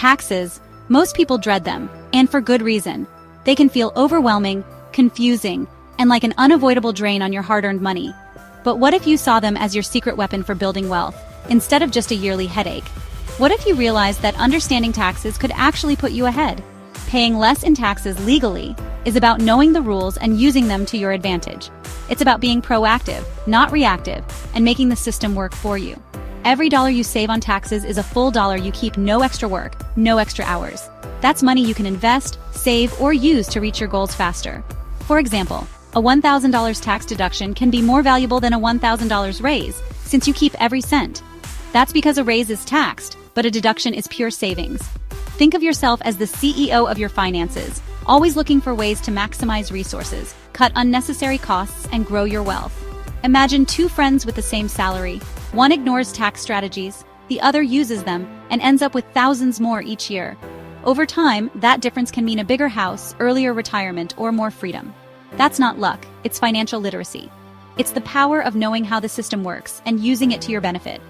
Taxes. Most people dread them, and for good reason. They can feel overwhelming, confusing, and like an unavoidable drain on your hard-earned money. But what if you saw them as your secret weapon for building wealth, instead of just a yearly headache? What if you realized that understanding taxes could actually put you ahead? Paying less in taxes legally is about knowing the rules and using them to your advantage. It's about being proactive, not reactive, and making the system work for you. Every dollar you save on taxes is a full dollar you keep, no extra work, no extra hours. That's money you can invest, save, or use to reach your goals faster. For example, a $1,000 tax deduction can be more valuable than a $1,000 raise, since you keep every cent. That's because a raise is taxed, but a deduction is pure savings. Think of yourself as the CEO of your finances, always looking for ways to maximize resources, cut unnecessary costs, and grow your wealth. Imagine two friends with the same salary. One ignores tax strategies, the other uses them, and ends up with thousands more each year. Over time, that difference can mean a bigger house, earlier retirement, or more freedom. That's not luck, it's financial literacy. It's the power of knowing how the system works and using it to your benefit.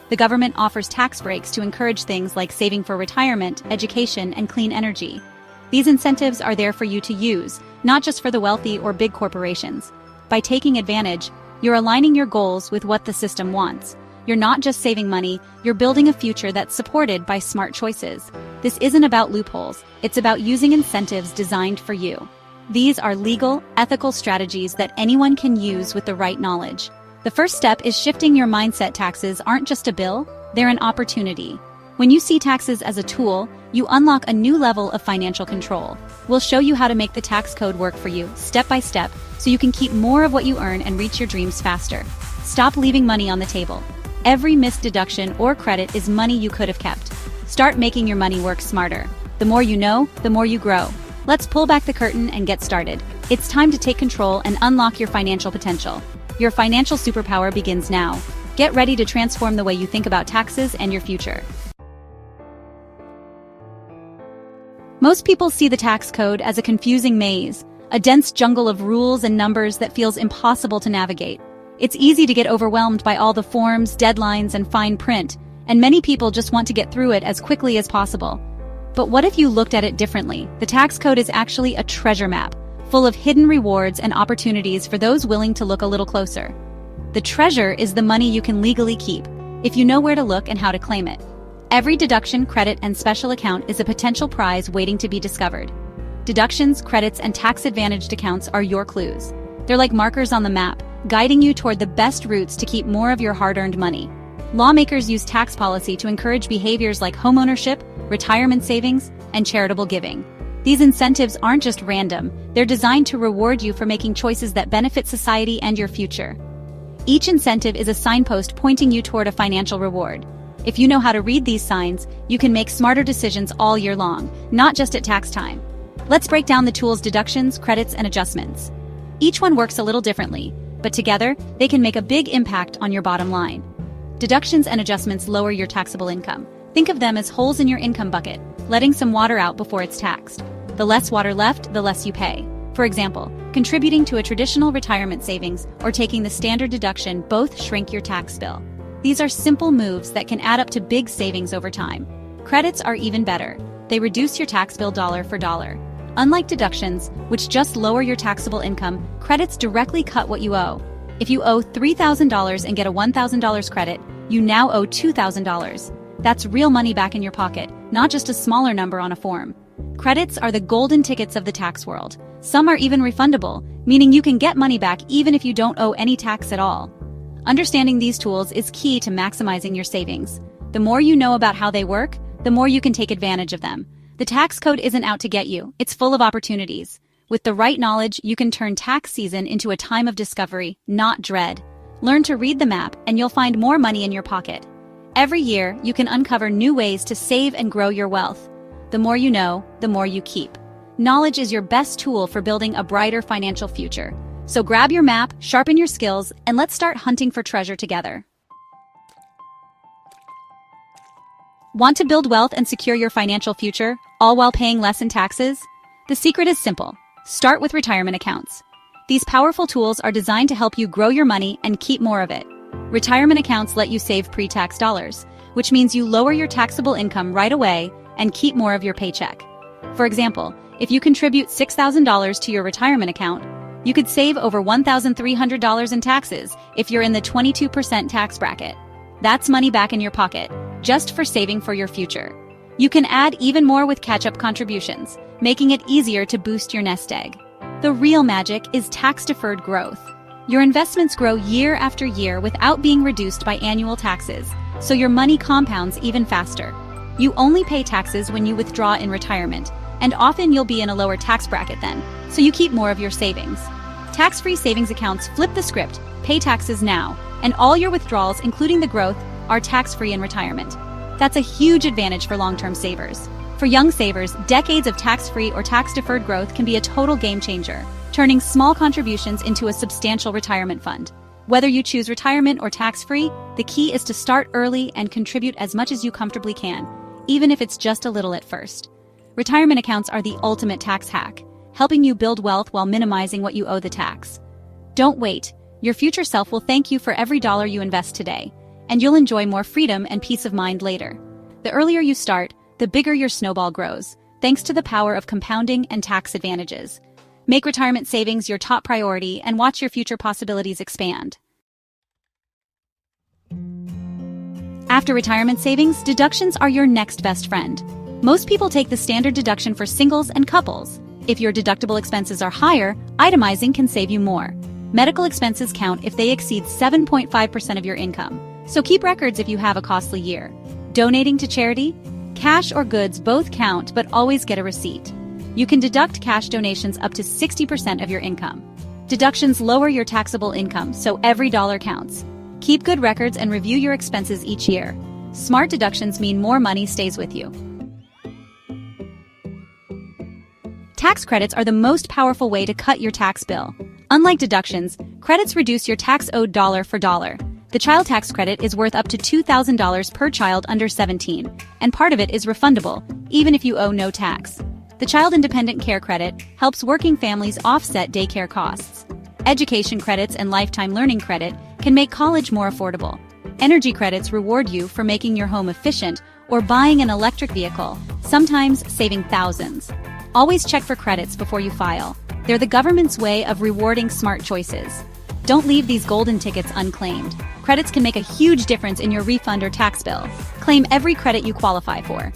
The government offers tax breaks to encourage things like saving for retirement, education, and clean energy. These incentives are there for you to use, not just for the wealthy or big corporations. By taking advantage, you're aligning your goals with what the system wants. You're not just saving money, you're building a future that's supported by smart choices. This isn't about loopholes, it's about using incentives designed for you. These are legal, ethical strategies that anyone can use with the right knowledge. The first step is shifting your mindset. Taxes aren't just a bill, they're an opportunity. When you see taxes as a tool, you unlock a new level of financial control. We'll show you how to make the tax code work for you, step by step, so you can keep more of what you earn and reach your dreams faster. Stop leaving money on the table. Every missed deduction or credit is money you could have kept. Start making your money work smarter. The more you know, the more you grow. Let's pull back the curtain and get started. It's time to take control and unlock your financial potential. Your financial superpower begins now. Get ready to transform the way you think about taxes and your future. Most people see the tax code as a confusing maze, a dense jungle of rules and numbers that feels impossible to navigate. It's easy to get overwhelmed by all the forms, deadlines, and fine print, and many people just want to get through it as quickly as possible. But what if you looked at it differently? The tax code is actually a treasure map, full of hidden rewards and opportunities for those willing to look a little closer. The treasure is the money you can legally keep, if you know where to look and how to claim it. Every deduction, credit, and special account is a potential prize waiting to be discovered. Deductions, credits, and tax-advantaged accounts are your clues. They're like markers on the map, guiding you toward the best routes to keep more of your hard-earned money. Lawmakers use tax policy to encourage behaviors like homeownership, retirement savings, and charitable giving. These incentives aren't just random, they're designed to reward you for making choices that benefit society and your future. Each incentive is a signpost pointing you toward a financial reward. If you know how to read these signs, you can make smarter decisions all year long, not just at tax time. Let's break down the tools: deductions, credits, and adjustments. Each one works a little differently, but together, they can make a big impact on your bottom line. Deductions and adjustments lower your taxable income. Think of them as holes in your income bucket, letting some water out before it's taxed. The less water left, the less you pay. For example, contributing to a traditional retirement savings or taking the standard deduction both shrink your tax bill. These are simple moves that can add up to big savings over time. Credits are even better. They reduce your tax bill dollar for dollar. Unlike deductions, which just lower your taxable income, credits directly cut what you owe. If you owe $3,000 and get a $1,000 credit, you now owe $2,000. That's real money back in your pocket, not just a smaller number on a form. Credits are the golden tickets of the tax world. Some are even refundable, meaning you can get money back even if you don't owe any tax at all. Understanding these tools is key to maximizing your savings. The more you know about how they work, the more you can take advantage of them. The tax code isn't out to get you, it's full of opportunities. With the right knowledge, you can turn tax season into a time of discovery, not dread. Learn to read the map, and you'll find more money in your pocket. Every year, you can uncover new ways to save and grow your wealth. The more you know, the more you keep. Knowledge is your best tool for building a brighter financial future. So grab your map, sharpen your skills, and let's start hunting for treasure together. Want to build wealth and secure your financial future, all while paying less in taxes? The secret is simple. Start with retirement accounts. These powerful tools are designed to help you grow your money and keep more of it. Retirement accounts let you save pre-tax dollars, which means you lower your taxable income right away and keep more of your paycheck. For example, if you contribute $6,000 to your retirement account, you could save over $1,300 in taxes if you're in the 22% tax bracket. That's money back in your pocket, just for saving for your future. You can add even more with catch-up contributions, making it easier to boost your nest egg. The real magic is tax-deferred growth. Your investments grow year after year without being reduced by annual taxes, so your money compounds even faster. You only pay taxes when you withdraw in retirement, and often you'll be in a lower tax bracket then, so you keep more of your savings. Tax-free savings accounts flip the script, pay taxes now, and all your withdrawals, including the growth, are tax-free in retirement. That's a huge advantage for long-term savers. For young savers, decades of tax-free or tax-deferred growth can be a total game changer, turning small contributions into a substantial retirement fund. Whether you choose retirement or tax-free, the key is to start early and contribute as much as you comfortably can, even if it's just a little at first. Retirement accounts are the ultimate tax hack, helping you build wealth while minimizing what you owe the tax. Don't wait. Your future self will thank you for every dollar you invest today, and you'll enjoy more freedom and peace of mind later. The earlier you start, the bigger your snowball grows, thanks to the power of compounding and tax advantages. Make retirement savings your top priority and watch your future possibilities expand. After retirement savings, deductions are your next best friend. Most people take the standard deduction for singles and couples. If your deductible expenses are higher, itemizing can save you more. Medical expenses count if they exceed 7.5% of your income, so keep records if you have a costly year. Donating to charity? Cash or goods both count, but always get a receipt. You can deduct cash donations up to 60% of your income. Deductions lower your taxable income, so every dollar counts. Keep good records and review your expenses each year. Smart deductions mean more money stays with you. Tax credits are the most powerful way to cut your tax bill. Unlike deductions, credits reduce your tax owed dollar for dollar. The child tax credit is worth up to $2,000 per child under 17, and part of it is refundable, even if you owe no tax. The Child Independent Care Credit helps working families offset daycare costs. Education credits and lifetime learning credit can make college more affordable. Energy credits reward you for making your home efficient or buying an electric vehicle, sometimes saving thousands. Always check for credits before you file. They're the government's way of rewarding smart choices. Don't leave these golden tickets unclaimed. Credits can make a huge difference in your refund or tax bill. Claim every credit you qualify for.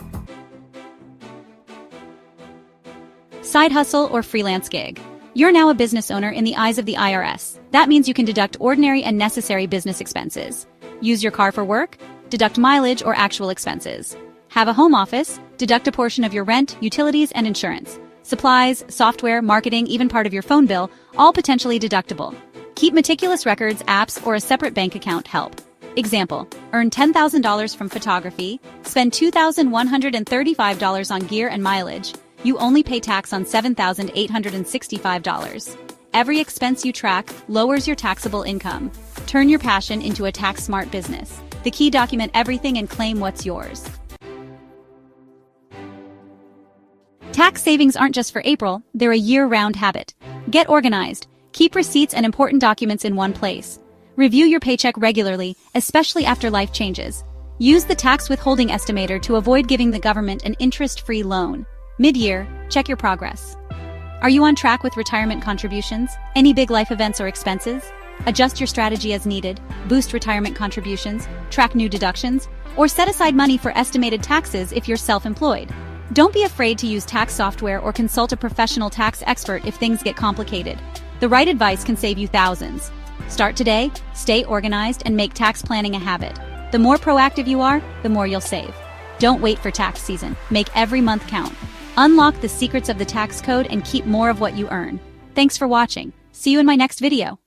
Side hustle or freelance gig. You're now a business owner in the eyes of the IRS. That means you can deduct ordinary and necessary business expenses. Use your car for work? Deduct mileage or actual expenses. Have a home office? Deduct a portion of your rent, utilities, and insurance. Supplies, software, marketing, even part of your phone bill, all potentially deductible. Keep meticulous records, apps, or a separate bank account help. Example, earn $10,000 from photography, spend $2,135 on gear and mileage. You only pay tax on $7,865. Every expense you track lowers your taxable income. Turn your passion into a tax-smart business. The key: document everything and claim what's yours. Tax savings aren't just for April, they're a year-round habit. Get organized. Keep receipts and important documents in one place. Review your paycheck regularly, especially after life changes. Use the tax withholding estimator to avoid giving the government an interest-free loan. Mid-year, check your progress. Are you on track with retirement contributions? Any big life events or expenses? Adjust your strategy as needed, boost retirement contributions, track new deductions, or set aside money for estimated taxes if you're self-employed. Don't be afraid to use tax software or consult a professional tax expert if things get complicated. The right advice can save you thousands. Start today, stay organized, and make tax planning a habit. The more proactive you are, the more you'll save. Don't wait for tax season. Make every month count. Unlock the secrets of the tax code and keep more of what you earn. Thanks for watching. See you in my next video.